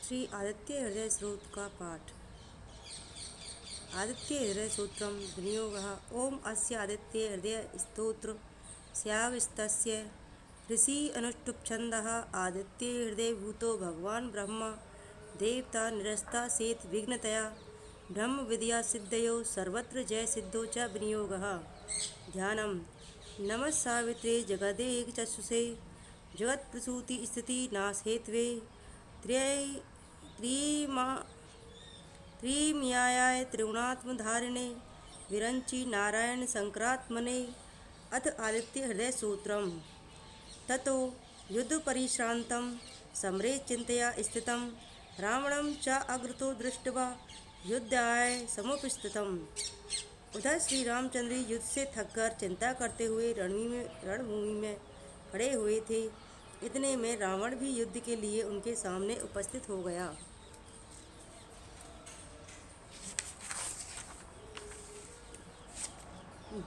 श्री आदित्य हृदय स्रोत का पाठ। आदित्य हृदय सूत्रम विनियोगः। ओम अस्य आदित्य हृदय स्तोत्र स्यावस्तस्य ऋषि अनुष्टुप छंदः। आदित्य हृदय भूतो भगवान ब्रह्मा देवता निरस्ता सेत विघ्नतया ब्रह्म विद्या सिद्धयो सर्वत्र जय सिद्धो च विनियोगः। ध्यानम नमः सावित्रे जगदेक चक्षुषे जगत प्रसूति स्थिति नाश हेतवे त्रिमयाय त्रिगुणात्मधारिणे विरंचि नारायण संक्रात्मने। अथ आदित्य हृदय सूत्रम। ततो युद्ध परिश्रांतं समरे चिंतया स्थितं रावणं च अग्रतो दृष्ट्वा युद्धाय समुपस्थितम्। उधर श्री रामचंद्र युद्ध से थककर चिंता करते हुए रणभूमि में खड़े हुए थे। इतने में रावण भी युद्ध के लिए उनके सामने उपस्थित हो गया।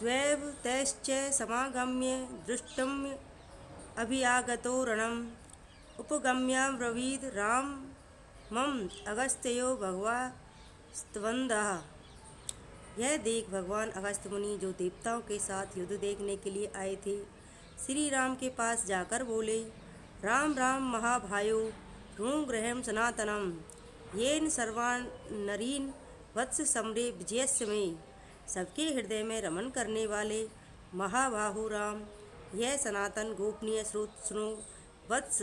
द्वैवतैश्च समागम्य दृष्टम् अभियागतो रणम् उपगम्याब्रवीद रामम् अगस्त्यो भगवास्त्वन्दः। यह देख भगवान अगस्त्य मुनि, जो देवताओं के साथ युद्ध देखने के लिए आए थे, श्री राम के पास जाकर बोले, राम राम महाभायो ऋणग्रहं सनातनम येन सर्वान् नरीन् वत्स समरे विजयस्य मे। सबके हृदय में रमन करने वाले महाबाहु राम, यह सनातन गोपनीय स्रोत सुनो वत्स।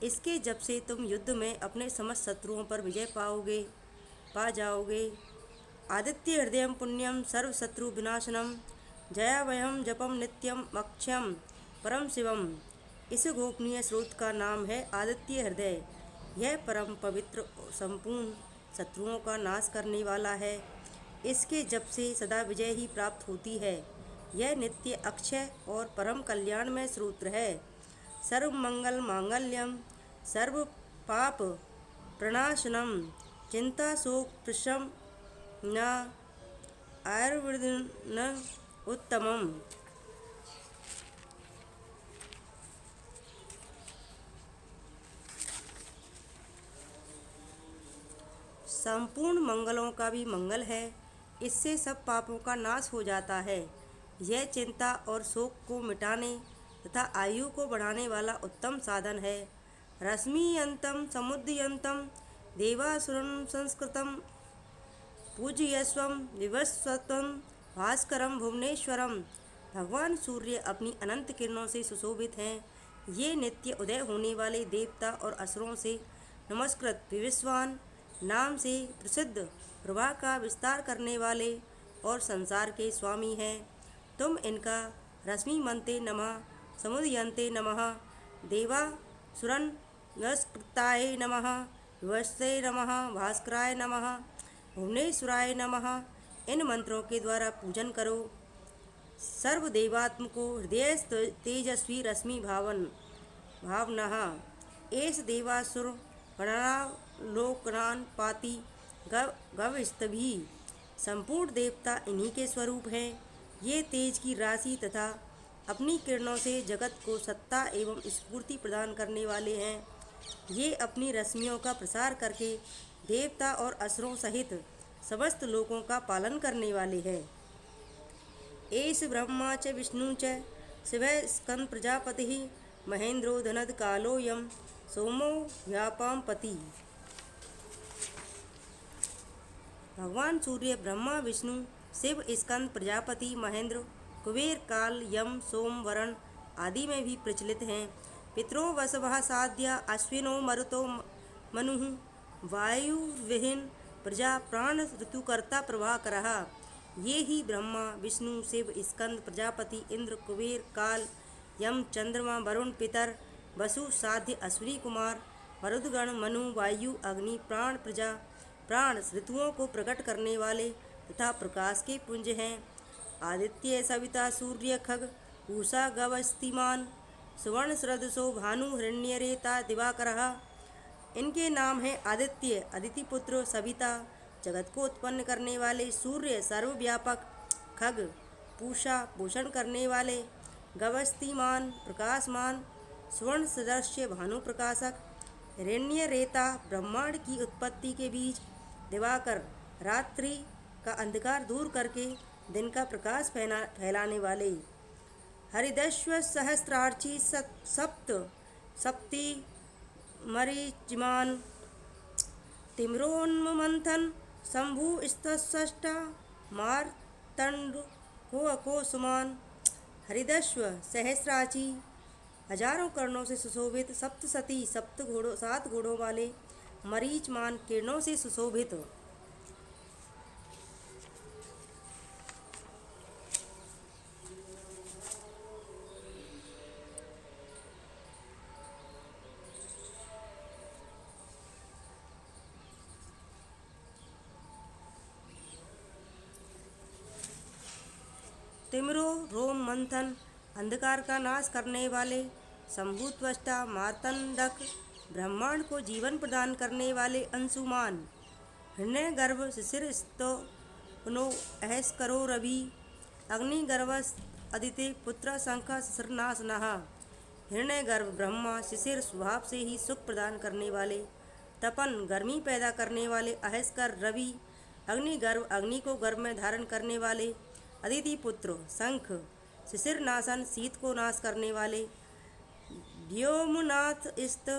इसके जप से तुम युद्ध में अपने समस्त शत्रुओं पर विजय पा जाओगे। आदित्य हृदयम पुण्यम सर्व शत्रु विनाशनम जयावहम जपम नित्यम अक्षयम परम शिवम। इस गोपनीय स्रोत का नाम है आदित्य हृदय। यह परम पवित्र संपूर्ण शत्रुओं का नाश करने वाला है। इसके जप से सदा विजय ही प्राप्त होती है। यह नित्य अक्षय और परम कल्याणमय स्रोत है। सर्व मंगल मांगल्यम सर्व पाप प्रणाशनम चिंता शोक प्रशम न आयुर्वेदन उत्तमम। संपूर्ण मंगलों का भी मंगल है। इससे सब पापों का नाश हो जाता है। यह चिंता और शोक को मिटाने तथा आयु को बढ़ाने वाला उत्तम साधन है। रश्मियंतम समुद्यंतम देवासुरं संस्कृतम पूजयस्वं विवस्वतं भास्करम भुवनेश्वरम। भगवान सूर्य अपनी अनंत किरणों से सुशोभित हैं। ये नित्य उदय होने वाले देवता और असुरों से नमस्कृत विवस्वान नाम से प्रसिद्ध प्रभा का विस्तार करने वाले और संसार के स्वामी हैं। तुम इनका रश्मिमन्ते नमः, समुदयन्ते नमः, देवासुरन नमस्कृताय नमः, विवस्ते नमः, भास्कराय नमः, भुवनेश्वराय नमः इन मंत्रों के द्वारा पूजन करो। सर्वदेवात्म को हृदय तेजस्वी रश्मि भावनः एस देवासुर गणालोकनान पाति गवस्तभी। संपूर्ण देवता इन्हीं के स्वरूप हैं। ये तेज की राशि तथा अपनी किरणों से जगत को सत्ता एवं स्फूर्ति प्रदान करने वाले हैं। ये अपनी रश्मियों का प्रसार करके देवता और असुरों सहित समस्त लोकों का पालन करने वाले हैं। एष ब्रह्मा च विष्णु च शिवः स्कंद प्रजापति महेंद्रो धनद कालोयम सोमो व्यापाम पति। भगवान सूर्य ब्रह्मा विष्णु शिव स्कंद प्रजापति महेंद्र कुबेर काल यम सोम वरुण आदि में भी प्रचलित हैं। पितरो वसवः साध्या अश्विनो मरुतो मनुः वायुर्विहीन प्रजा प्राण ऋतुकर्ता प्रभाकरः। ये ही ब्रह्मा विष्णु शिव स्कंद प्रजापति इंद्र कुबेर काल यम चंद्रमा वरुण पितर वसु साध्य अश्विनी कुमार मरुदगण मनु वायु अग्नि प्राण प्रजा प्राण ऋतुओं को प्रकट करने वाले तथा प्रकाश के पुंज हैं। आदित्य सविता सूर्य खग पूषा गवस्तिमान सुवर्ण सृदसो भानु हिरण्यरेता दिवाकरः। इनके नाम हैं आदित्य अदिति पुत्र, सविता जगत को उत्पन्न करने वाले, सूर्य सर्वव्यापक, खग पूषा पोषण करने वाले, गवस्तिमान प्रकाशमान, स्वर्ण सदस्य भानु प्रकाशक, हिरण्य रेता ब्रह्मांड की उत्पत्ति के बीच, दिवाकर रात्रि का अंधकार दूर करके दिन का प्रकाश फैलाने वाले, हरिदश्व सहस्त्रार्ची सप्त सप्ति मरीचिमान, तिम्रोन्मंथन शंभु स्तष्टा मारतंड को सुमान, हरिदश्व सहस्राची हजारों कर्णों से सुशोभित, सप्तसती सात घोड़ों वाले, मरीचमान किरणों से सुशोभित। तिमरो रोम मंथन अंधकार का नाश करने वाले, शंभु त्वष्टा मार्तंडक ब्रह्मांड को जीवन प्रदान करने वाले, अंशुमान हृदय गर्भ शिशिर स्तो अहस करो रवि, अग्निगर्भस अदिति पुत्र शंख शिशिरनाश नहा, हिरण्य गर्भ ब्रह्मा शिशिर स्वभाव से ही सुख प्रदान करने वाले, तपन गर्मी पैदा करने वाले, अहस्कर रवि अग्निगर्भ अग्नि को गर्भ में धारण करने वाले, अदिति पुत्र शंख शिशिर नाशन शीत को नाश करने वाले, व्योमनाथ इस्त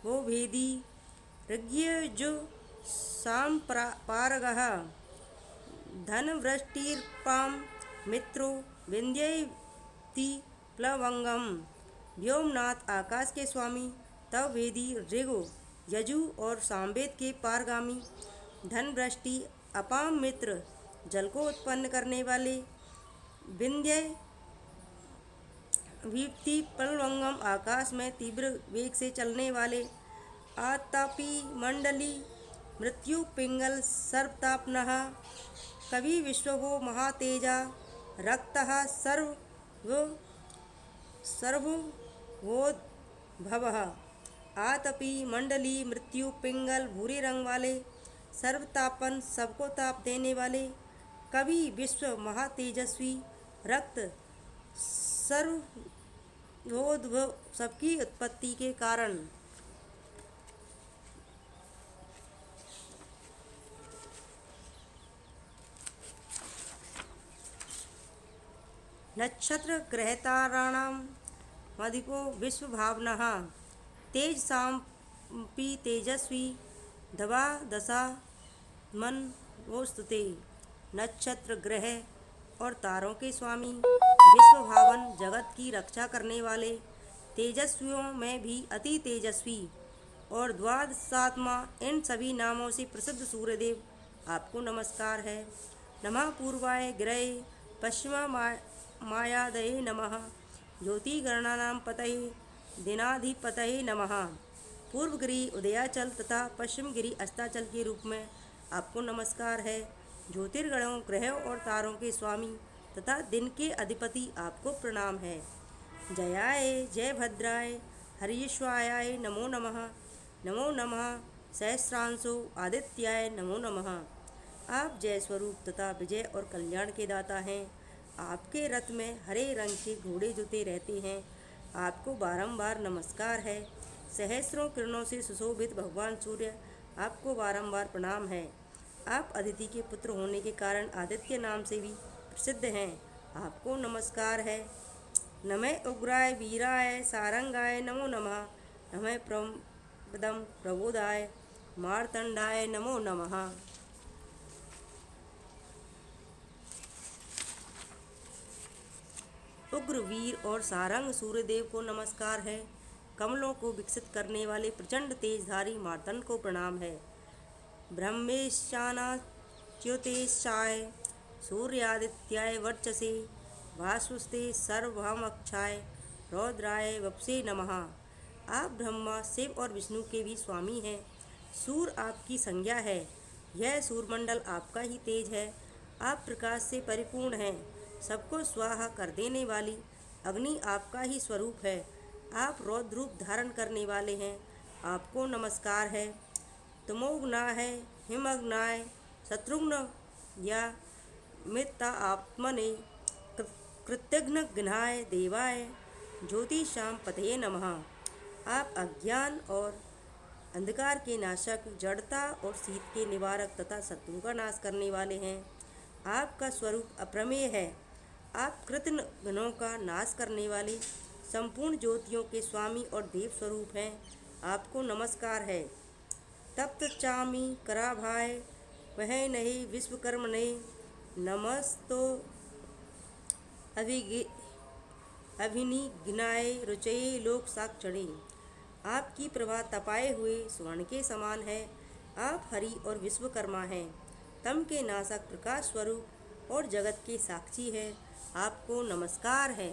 वो भेदी ऋग्यजु साम पारगः, धन वृष्टिर्पाम मित्रो विंध्यति प्लवंगम, व्योमनाथ आकाश के स्वामी, तव वेदी ऋगु यजु और सामवेद के पारगामी, धन वृष्टि अपाम मित्र जल को उत्पन्न करने वाले, विंध्य विप्ति प्लवंगम आकाश में तीव्र वेग से चलने वाले, आतापी मंडली मृत्यु पिंगल सर्वतापनः, कवि विश्वभो महातेजा रक्तः सर्वोद्भवः, आतपी मंडली मृत्यु पिंगल भूरे रंग वाले, सर्वतापन सबको ताप देने वाले, कवि विश्व महातेजस्वी, रक्त सर्वोद्भव सबकी उत्पत्ति के कारण। नक्षत्र ग्रहताराणाम मधिपो विश्व भावनः, तेज साम्पी तेजस्वी धवा दशा मन वोस्तुते, नक्षत्र ग्रह और तारों के स्वामी, विश्व भावन जगत की रक्षा करने वाले, तेजस्वियों में भी अति तेजस्वी और द्वादशात्मा, इन सभी नामों से प्रसिद्ध सूर्यदेव आपको नमस्कार है। नमः पूर्वाय ग्रहे पश्चिमा मायादये नमः, ज्योतिगणानां पतये दिनाधिपतये नमः। पूर्व गिरि उदयाचल तथा पश्चिम गिरि अस्ताचल के रूप में आपको नमस्कार है। ज्योतिर्गणों ग्रहों और तारों के स्वामी तथा दिन के अधिपति आपको प्रणाम है। जयाय जय भद्राय हरीश्वायाय नमो नमः, नमो नमः सहस्रांशो आदित्याय नमो नमः। आप जय स्वरूप तथा विजय और कल्याण के दाता हैं। आपके रथ में हरे रंग के घोड़े जुते रहते हैं। आपको बारंबार नमस्कार है। सहस्रों किरणों से सुशोभित भगवान सूर्य आपको बारंबार प्रणाम है। आप अदिति के पुत्र होने के कारण आदित्य नाम से भी प्रसिद्ध हैं। आपको नमस्कार है। नमः उग्राय वीराय सारंगाय नमो नमः, नमः प्रमदम प्रबोधाय मार्तंडाय नमो नमः। उग्र वीर और सारंग सूर्यदेव को नमस्कार है। कमलों को विकसित करने वाले प्रचंड तेजधारी मार्तंड को प्रणाम है। ब्रह्मेशानाच्युतेशाय सूर्यादित्याय वर्चसे भास्वस्ते सर्वभौमक्षाय रौद्राय वपसे नमः। आप ब्रह्मा शिव और विष्णु के भी स्वामी हैं। सूर्य आपकी संज्ञा है। यह सूर्यमंडल आपका ही तेज है। आप प्रकाश से परिपूर्ण हैं। सबको स्वाहा कर देने वाली अग्नि आपका ही स्वरूप है। आप रौद्र रूप धारण करने वाले हैं। आपको नमस्कार है। तमोघ्नाय हिमग्नाय शत्रुघ्न या मित्ता आत्मने कृतघ्नघ्नाय देवाय ज्योतिषाम पतये नमः। आप अज्ञान और अंधकार के नाशक, जड़ता और शीत के निवारक तथा शत्रुओं का नाश करने वाले हैं। आपका स्वरूप अप्रमेय है। आप कृत्न घ्नों का नाश करने वाले संपूर्ण ज्योतियों के स्वामी और देव स्वरूप हैं। आपको नमस्कार है। तप्त चामी कराभाय वह नहीं विश्वकर्म ने नमस्तो अभिगे अभिनिघ्नाय रुचये लोक साक्षणे। आपकी प्रभा तपाए हुए स्वर्ण के समान है। आप हरि और विश्वकर्मा हैं। तम के नाशक प्रकाश स्वरूप और जगत के साक्षी है। आपको नमस्कार है।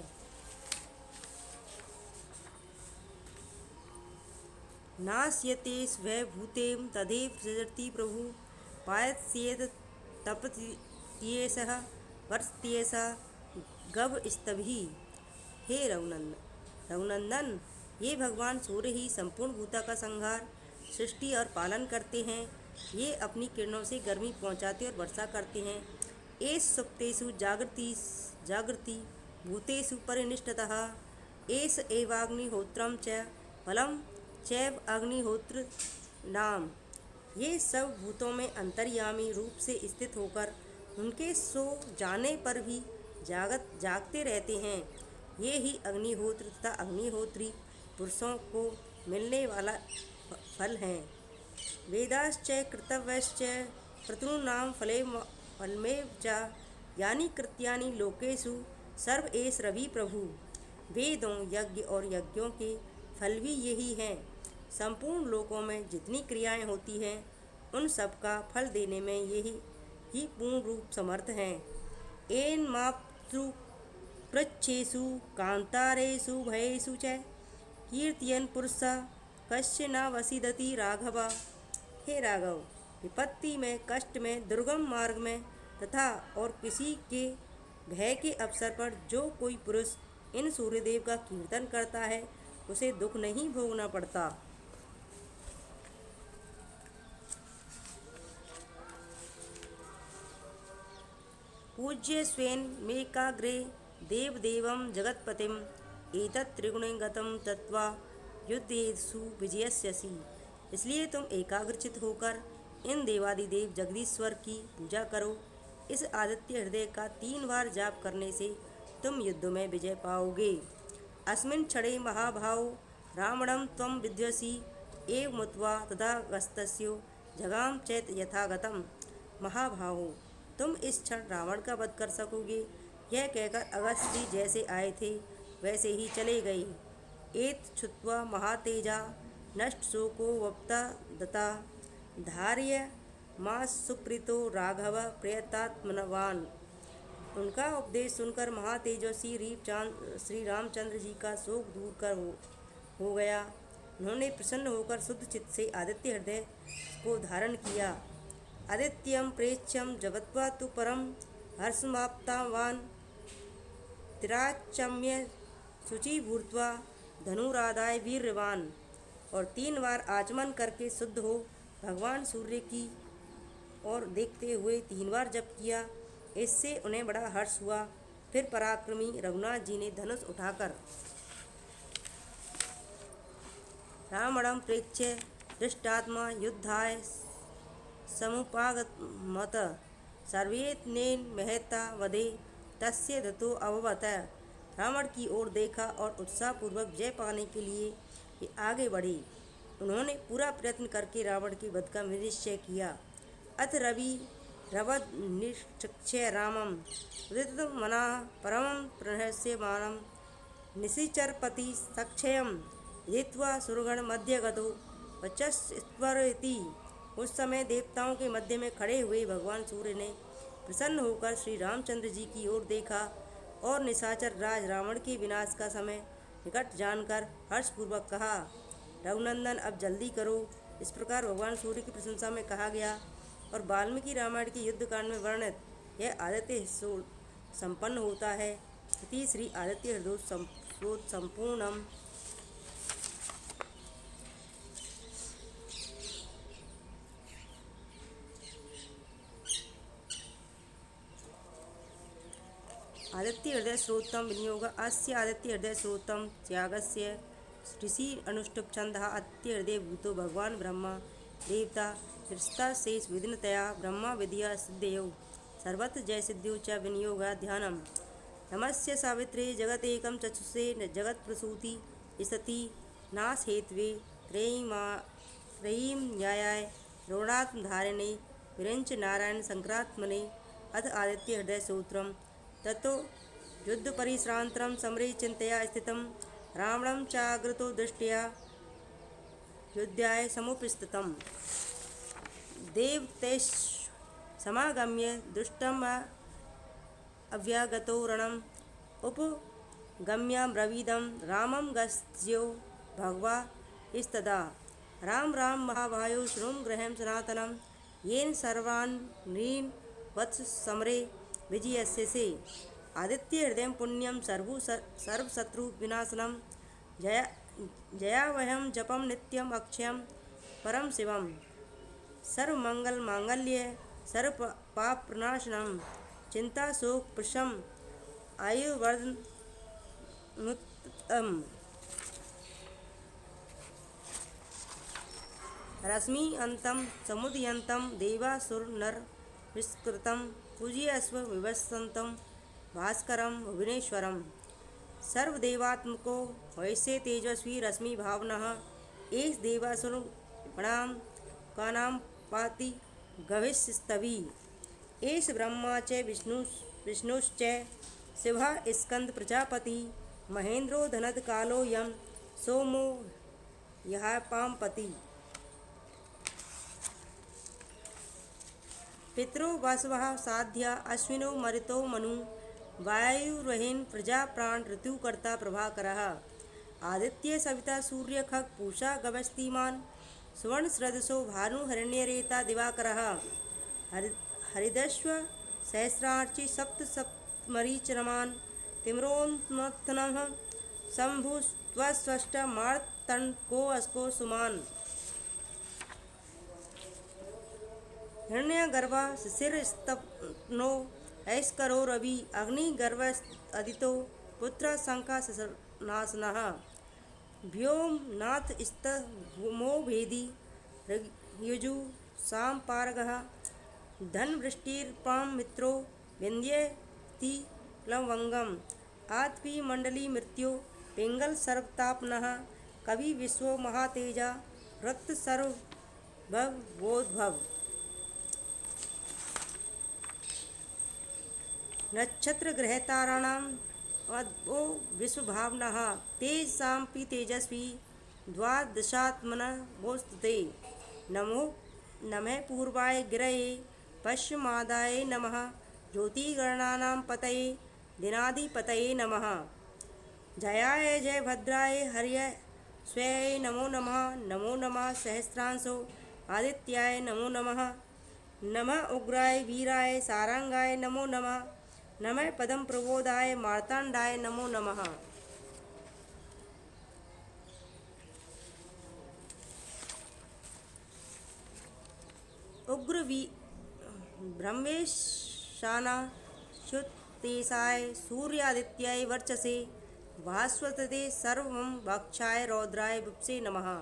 नास्यते स्व भूतेम तदेव सृजति प्रभु पायस्येत तपत्येषः वर्षत्येषः गव स्तभि। हे रघुनंदन, ये भगवान सूर्य ही संपूर्ण भूता का संहार, सृष्टि और पालन करते हैं। ये अपनी किरणों से गर्मी पहुँचाते और वर्षा करते हैं। एष सुप्तेषु जागृति भूतेषु परिनिष्ठतः एष एवाग्निहोत्रम च फलम चैव अग्निहोत्र नाम। ये सब भूतों में अंतर्यामी रूप से स्थित होकर उनके सो जाने पर भी जागते रहते हैं। ये ही अग्निहोत्र तथा अग्निहोत्री पुरुषों को मिलने वाला फल हैं। वेदाश्च कर्तव्यश्च क्रतूनां फलमेव च यानि कृत्यानि लोकेषु सर्व एष रवि प्रभु। वेदों, यज्ञ और यज्ञों के फल भी यही हैं। संपूर्ण लोकों में जितनी क्रियाएं होती हैं उन सब का फल देने में यही ही पूर्ण रूप समर्थ हैं। एन माप्सु पृच्छेषु कांतारेषु भयेषु च कीर्तयन् पुरुषः कस्य न वसीदति राघव। हे राघव, विपत्ति में, कष्ट में, दुर्गम मार्ग में तथा और किसी के भय के अवसर पर जो कोई पुरुष इन सूर्यदेव का कीर्तन करता है उसे दुख नहीं भोगना पड़ता। पूज्य स्वेन मेकाग्रे देवदेवं जगत्पतिम एतत् त्रिगुणगतं तत्वा युद्धेषु विजयस्यसि। इसलिए तुम एकाग्रचित होकर इन देवादिदेव जगदीश्वर की पूजा करो। इस आदित्य हृदय का 3 बार जाप करने से तुम युद्ध में विजय पाओगे। अस्मिन् क्षणे महाभाव रावणं त्वं विध्वसि एव मुत्वा तथागतस्य जगाम चैत यथागतम। महाभाहो, तुम इस क्षण रावण का वध कर सकोगे। यह कहकर अगस्त जी जैसे आए थे वैसे ही चले गए। एत छुत्वा महातेजा नष्ट शोको वप्ता दत्ता धार्य मां सुप्रीतो राघव प्रयतात्मनवान। उनका उपदेश सुनकर महातेजस्वी श्री रामचंद्र जी का शोक दूर कर हो गया। उन्होंने प्रसन्न होकर शुद्ध चित्त से आदित्य हृदय को धारण किया। आदित्यम प्रेक्ष्यम जगत्वा तु परम हर्षमाप्तवान तिराचम्य शुचि भूत्वा धनुरादाय वीर्यवान। और 3 बार आचमन करके शुद्ध हो भगवान सूर्य की ओर देखते हुए 3 बार जप किया। इससे उन्हें बड़ा हर्ष हुआ। फिर पराक्रमी रघुनाथ जी ने धनुष उठाकर रावणं प्रेक्ष्य दृष्टात्मा युद्धाय समुपागमत सर्वेतनेन महता वधे तस्य दत्तो अभवत। रावण की ओर देखा और उत्साहपूर्वक विजय पाने के लिए ये आगे बढ़े। उन्होंने पूरा प्रयत्न करके रावण के वध का निश्चय किया। अथ रवि रवद निश्चय रामम उदित मना परम प्रहस्यमानम निशिचरपति सक्षयम जित्वा सुरगण मध्य गतो वचस्वरति। उस समय देवताओं के मध्य में खड़े हुए भगवान सूर्य ने प्रसन्न होकर श्री रामचंद्र जी की ओर देखा और निशाचर राज रावण के विनाश का समय निकट जानकर हर्षपूर्वक कहा, रघुनंदन अब जल्दी करो। इस प्रकार भगवान सूर्य की प्रशंसा में कहा गया। और वाल्मीकि रामायण के युद्धकांड में वर्णित यह आदित्य संपन्न होता है। इति श्री आदित्य हृदय संपूर्णम। आदित्य हृदय स्रोतम विनियोग अस्य आदित्य हृदय स्रोतम त्यागस्य ऋषि अनुष्टुप छंद अत्य हृदय भूतो भगवान ब्रह्मा देवता हृष्टा शेष विदिनतया ब्रह्मा विधिया सिद्धयो सर्वत्र जय सिद्धियो च विनियोगा ध्यानम नमस्य सावित्रे जगतेकं चक्षुषे जगत प्रसूति सती नाश हेतवे त्रयीं न्यायाय रोणात्म धारिणे विरंच नारायण संक्रात्मने अथ आदित्य हृदय सूत्रम ततो युद्ध परिश्रांतरम समरे चिंतया स्थितम रावणं चाग्रतो दृष्ट्या युद्धाय समुपस्थितम देवतेश समागम्य दुष्टम अव्यागतो रणम उपगम्याब्रवीदं रामं गस्यो भगवा इस्तदा राम राम महावायो श्रुम ग्रहम सनातनम येन सर्वान् नृन् वत्स समरे विजयस्य से आदित्य हृदय पुण्यम सर्वशत्रु विनाशनम जयावहम जपम नित्यम अक्षयम परम शिवम सर्वमंगल मांगल्य सर्व पाप प्रनाशनम चिंता शोक प्रशम आयुर्वर्धन रश्मि अंतम समुदयंतम देवासुर नर विस्कृतम पूजयस्व विवसंतम भास्करम भुवनेश्वरम सर्वदेवात्मको वैश्य तेजस्वी रश्मि भावनः एस देवासुर प्रणाम का नाम पाति गविस्तवी एस ब्रह्मा च विष्णुश्च शिवा स्कंद प्रजापति महेंद्रो धनद कालो यम सोमो यह पामपति पितरो वसवः साध्या अश्विनो मरुतो मनु वायुर्वहेन प्रजा प्राण ऋतुकर्ता प्रभाकरः आदित्य सविता सूर्य खग पूषा गवस्तिमान सुवर्ण स्रदसो भानु हिरण्यरेता दिवाकरः हरिदश्व सहस्रार्चि सप्त सप्तमरीचरमान तिम्रोन्मथनः शंभुस्वस्वष्ट मार्तण्डको अस्को सुमान हिरण्यगर्भा शिशिरस्तनो ऐस्करो रवि अग्निगर्भ अदितो पुत्र शंका नासनः व्योमनाथ स्तमो भेदी युजु साम्पारगः धनवृष्टिर्पां मित्रो विन्द्यति प्लवंगम आत्पी मंडली मृत्यो पिंगल सर्वतापनः कवि विश्व महातेजा रक्त सर्वभव बोधभव नक्षत्र ग्रहताराणाम अद्भो विश्वभावनः तेजसाम्पि तेजस्वी द्वादशात्मनः बोस्तुते नमो नमः पूर्वाय गिरये पश्चिमादाय नमः ज्योतिगणानां पतये दिनाधिपतये नमः जयाय जय भद्राय हर्य स्वये नमो नमः सहस्रांशो आदित्याय नमो नमः उग्राय वीराय सारंगाय नमो नमः पदम प्रबोधाय मार्तांडाय नमो नमः उग्र ब्रह्मेशाना शुतेशाय सूर्यादित्याय वर्चसे भास्वतते सर्वं भक्षाय रौद्राय विप्से नमः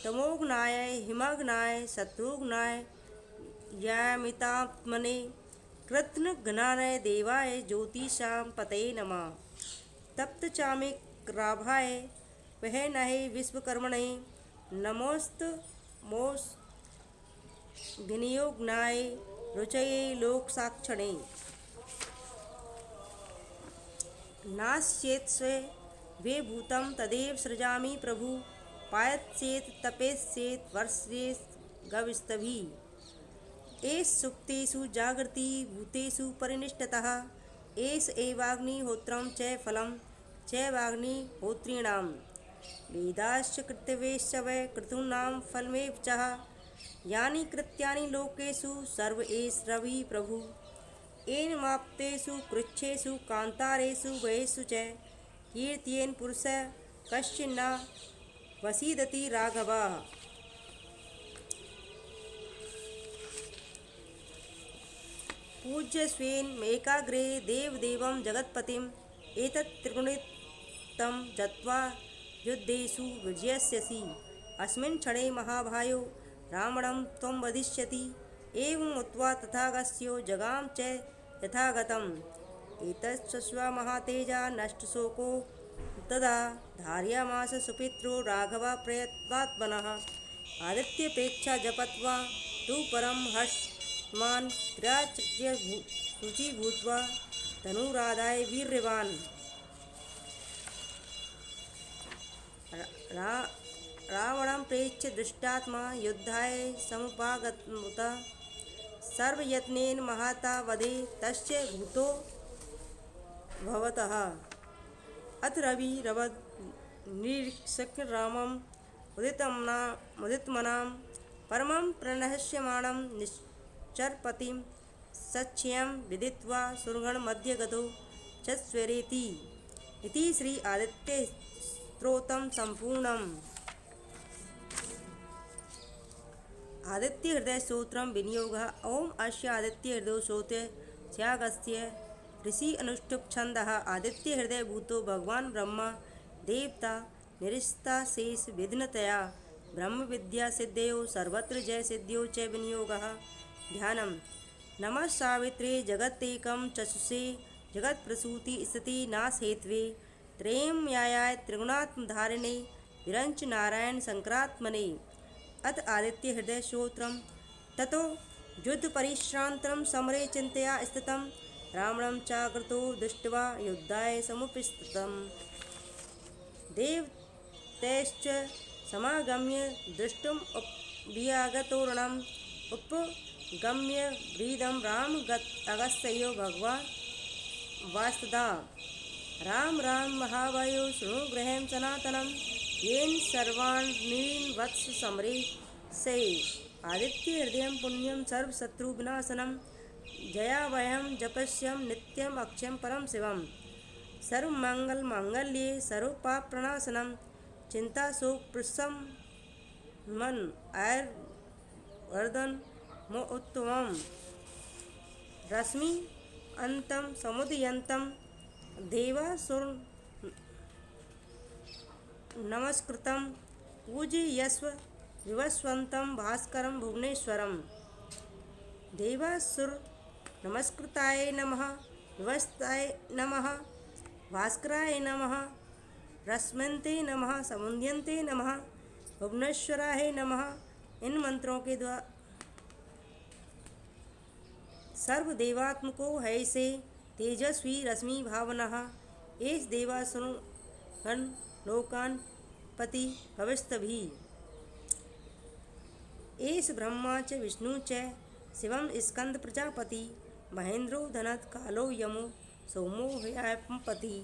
तमोघ्नाय हिमघ्नाय शत्रुघ्नाय यामितात्मने कृत्स्नघ्नाय देवाय ज्योतिषां पतये नमः तप्त चामिक्राभाय वहनहे विश्वकर्मणे नमोस्तमोस विनियोग्नाय रुचये लोकसाक्षणे नास्येत्स्वे वे भूतं तदेव सृजामि प्रभु पायस्येत् तपेस्येत् वर्ष्येत् गविस्तभिः एष सुप्तेषु जागृति भूतेषु परिनिष्ठतः एष एवाग्निहोत्रं च फलं च वाग्निहोत्रीणां वेदाश्च कृतवेश्च वै क्रतूनां फलमेव च यानि कृत्यानि लोकेषु सर्व एष रविः प्रभु येन माप्तेषु कृच्छेषु कान्तारेषु वयेषु च कीर्त्येन पुरुषः कश्चिन्न वसीदति राघवः पूज्य स्वेन मेकाग्रे देवदेवं जगत्पतिं एतत् त्रिगुणितं जत्वा युद्धेषु विजयस्यसि अस्मिन् क्षणे महाभायो रावणं त्वं वधिष्यति एवम् उक्त्वा तथागत्यो जगाम च यथागतम् एतच्छ्रुत्वा महातेजा नष्टशोको तदा धारयामास सुपित्रो राघवा प्रयत्नात्मनः आदित्यपेक्षा जपत्वा तु परं हर्षमान् क्रियाचर्य शुचि भूत्वा तनुराधाय वीर्यवान् रावणं प्रेक्ष्य दृष्टात्मा युद्धाय समुपागतमुत सर्वयत्नेन महाता वधे तस्य भूतो भवतः अथ रविरवद निरीक्षक रामम् उदितमनां परमं प्रणश्यमाणं निश्चरपतिं सच्छयं विदित्वा सुरगणमध्ये गतो चत्स्वरेति इति श्री आदित्य स्तोत्रं सम्पूर्णम्। आदित्य हृदय स्तोत्रं विनियोगः। ओम अस्य आदित्य हृदय स्तोत्रस्यागस्य ऋषि अनुष्टुप् छन्दः आदित्य हृदय भूतो भगवान् ब्रह्मा देवता निरिस्ता शेष विघ्नतया ब्रह्म विद्या सिद्धयो सर्वत्र जय सिद्धियो च विनियोगः। ध्यानम् नमः सावित्रे जगत्तेकं चक्षुषे जगत्प्रसूति स्थिति नाश हेतवे त्रयम्यायाय त्रिगुणात्मधारिणे विरंच नारायण शंकरात्मने। अथ आदित्य हृदय स्तोत्रम्। ततो युद्ध परिश्रांतं समरे चिंतया स्थितं रावणं चाकृतो दृष्ट्वा युद्धाय समुपस्थितम् देवतैश्च समागम्य दृष्टुम् अभ्यागतोरणम् उपगम्य व्रीदं राम अगस्त्यो भगवान् वास्तदा राम राम महाभयो शृणु गृहं सनातनं येन सर्वान् वत्स समरे से आदित्य हृदयं पुण्यं सर्वशत्रुविनाशनं जयावहं जपस्यं नित्यम् अक्षयं परम शिवम् सर्वमंगल मांगल्ये सर्वपापप्रणाशनं चिंताशोकप्रशमन आयुर्वर्धन मोत्तमम् रश्मि अन्तं समुदयन्तं देवासुर नमस्कृतं पूजयस्व विवस्वन्तं भास्करं भुवनेश्वरम् देवासुर नमस्कृताय नमः विवस्ताय नमः भास्कराय नमः रश्मन्ते नमः समुद्यन्ते नमः भुवनेश्वराय नमः। इन मंत्रों के द्वारा सर्वदेवात्मको है से तेजस्वी रश्मि भावनः एस देवासुरगण लोकान पति भविष्यभि एस ब्रह्मा च विष्णु च शिवम स्कंद प्रजापति महेंद्रो धनत कालो यमो सोमो व्यापति।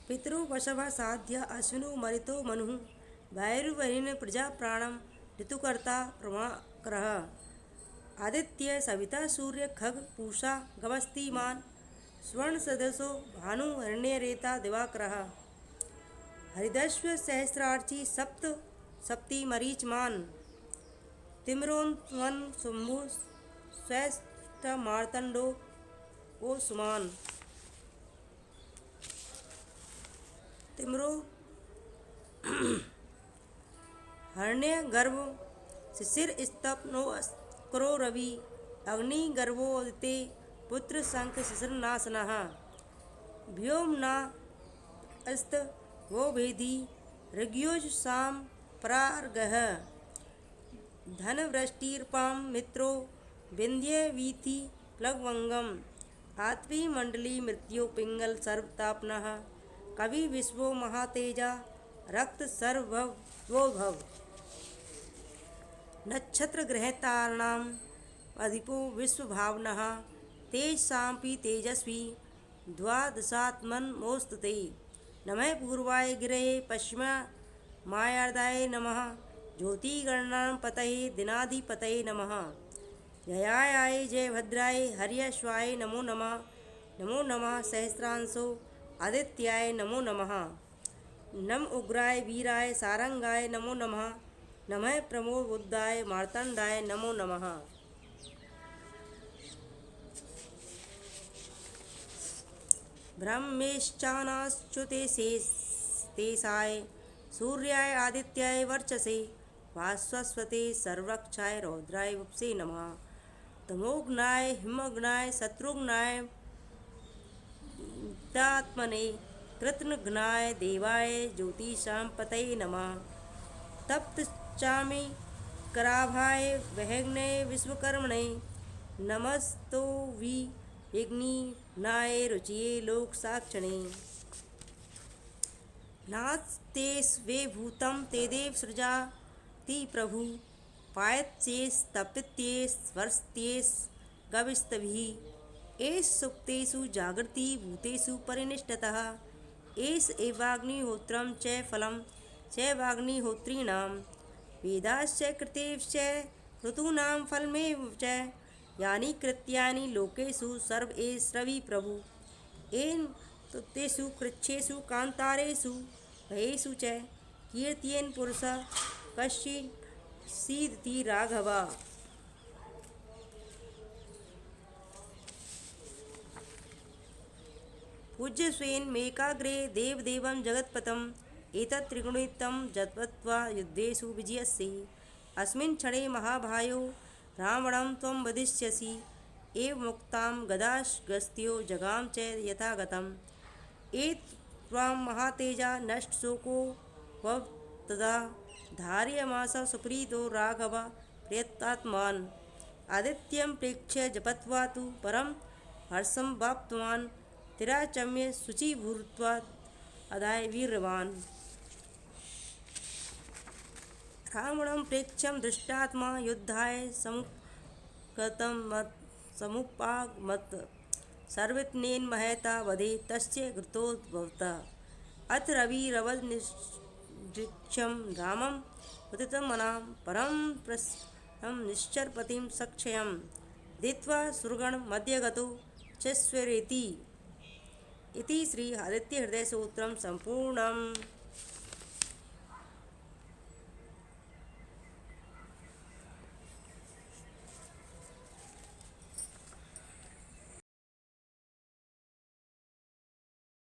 पितरो वशवा साध्य अश्विनो मरितो मनुः भैरुवहिन प्रजा प्राणम ऋतुकर्ता प्रमाकरः आदित्य सविता सूर्य खग पूषा गवस्तिमान स्वर्ण सदसो भानु हिरण्यरेता दिवाकरः हरिदस्व सहस्रार्ची सप्त सप्ति मरीचमान तिम्रोन्वन शुंभु स्वेष्ट मार्तंडो ओ सुमान तिम्रो हरण्य गर्भ शिशिर स्तप्नो करो रवि अग्नि गर्भोदिते पुत्र शंख शिशिरनाशनः व्योमना अस्त वो भेदी ऋग्योज साम प्रार्गः धनवृष्टिर्पाम मित्रो विंध्य वीथि प्लवंगम आत्वी मंडली मृत्यो पिंगल सर्वतापनः कवि विश्वो महातेजा रक्त सर्वभव भव नक्षत्र ग्रहतारणाम अधिपो विश्वभावनः तेज सांपि तेजस्वी द्वादशात्मन मोस्तुते नमः पूर्वाय गिरये पश्चिम मायार्दाय नमः ज्योतिगणां पतये दिनाधिपतये नमः जयाय जय भद्राय हर्यश्वाय नमो नमः सहस्रांशो आदित्याय नमो नमः नम उग्राय वीराय सारंगाय नमो नमः नमः प्रमोद बुद्धाय मार्तंडाय नमो नमः। ब्रह्मेश्चानाश्च्युते तेसाय सूर्याय आदित्याय वर्चसे भास्वस्वते सर्वक्षाय रौद्राय वपुषे नमः तमोघ्नाय हिमघ्नाय शत्रुघ्नाय तात्मने कृतघ्नाय देवाय ज्योतिषां पतये नमः तप्तचामी कराभाय वहग्ने विश्वकर्मणे नमस्तो विघ्नाय रुचिये लोकसाक्षिणे नास्ते स्वे भूतं तेदेव सृजाति प्रभु पायत्येस्तपित्येस्वर्स्त्येस् गविस्तभिः एष सुप्तेषु जागृति भूतेषु परिनिष्ठतः एष एवाग्निहोत्रं च फलं च वाग्निहोत्रीणां वेदाश्च कृतेश्च ऋतूनां फलमेव च यानि कृत्यानि लोकेषु सर्व एष रवि प्रभु येन तेषु कृच्छेषु कान्तारेषु भयेषु च कीर्तयेन् पुरुषः कश्चित् सीदति राघव। पूज्य स्वेन मेकाग्रे देवदेवं जगत्पतं एतत् त्रिगुणितं जपत्वा युद्धेषु विजयसि अस्मिन् क्षणे महाभायो रावणं त्वं वदिष्यसि एव मुक्तां गदाशगस्त्यो जगाम च यथागतम् एत त्वां महातेजा नष्टशोको वव तदा धार्यमास सुप्रीतो राघव प्रयतात्मान् आदित्यं प्रेक्ष्य जपत्वा तु परं हर्षं वाप्तवान् तिराचम्य शुचिभूत्वा अदाय वीर्यवान् रावणं प्रेक्ष्यं दृष्टात्मा युद्धाय समुपागमत् सर्वज्ञेन महता वधे तस्य कृतोद्भवतः अथ रविरवनिरीक्ष्यं रामं पतितमनां परं प्रसन्नं निश्चरपतिं सक्षयं दीत्वा सुरगणमध्यगतो च स्वेरेति इति श्री आदित्य हृदय सूत्रं सम्पूर्णम्।